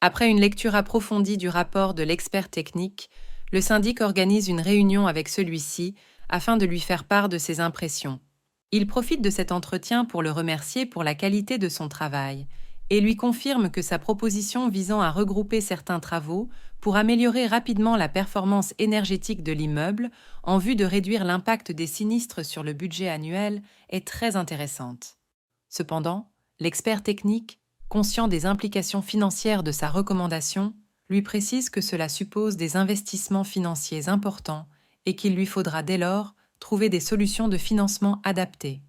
Après une lecture approfondie du rapport de l'expert technique, le syndic organise une réunion avec celui-ci afin de lui faire part de ses impressions. Il profite de cet entretien pour le remercier pour la qualité de son travail et lui confirme que sa proposition visant à regrouper certains travaux pour améliorer rapidement la performance énergétique de l'immeuble en vue de réduire l'impact des sinistres sur le budget annuel est très intéressante. Cependant, l'expert technique, conscient des implications financières de sa recommandation, lui précise que cela suppose des investissements financiers importants et qu'il lui faudra dès lors trouver des solutions de financement adaptées.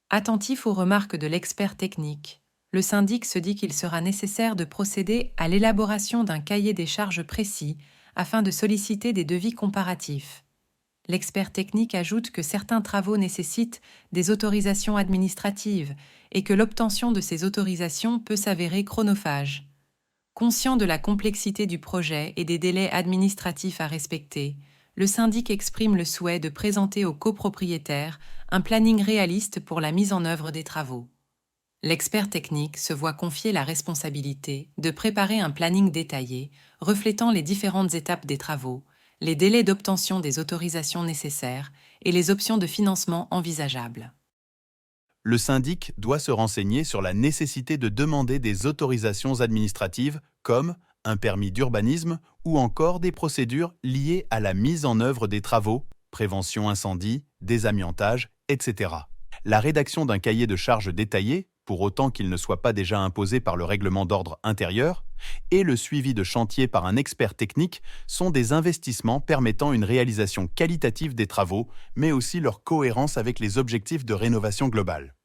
Attentif aux remarques de l'expert technique, le syndic se dit qu'il sera nécessaire de procéder à l'élaboration d'un cahier des charges précis afin de solliciter des devis comparatifs. L'expert technique ajoute que certains travaux nécessitent des autorisations administratives et que l'obtention de ces autorisations peut s'avérer chronophage. Conscient de la complexité du projet et des délais administratifs à respecter, le syndic exprime le souhait de présenter aux copropriétaires un planning réaliste pour la mise en œuvre des travaux. L'expert technique se voit confier la responsabilité de préparer un planning détaillé reflétant les différentes étapes des travaux, les délais d'obtention des autorisations nécessaires et les options de financement envisageables. Le syndic doit se renseigner sur la nécessité de demander des autorisations administratives comme un permis d'urbanisme ou encore des procédures liées à la mise en œuvre des travaux, prévention incendie, désamiantage, etc. La rédaction d'un cahier de charges détaillé, pour autant qu'il ne soit pas déjà imposé par le règlement d'ordre intérieur, et le suivi de chantier par un expert technique sont des investissements permettant une réalisation qualitative des travaux, mais aussi leur cohérence avec les objectifs de rénovation globale.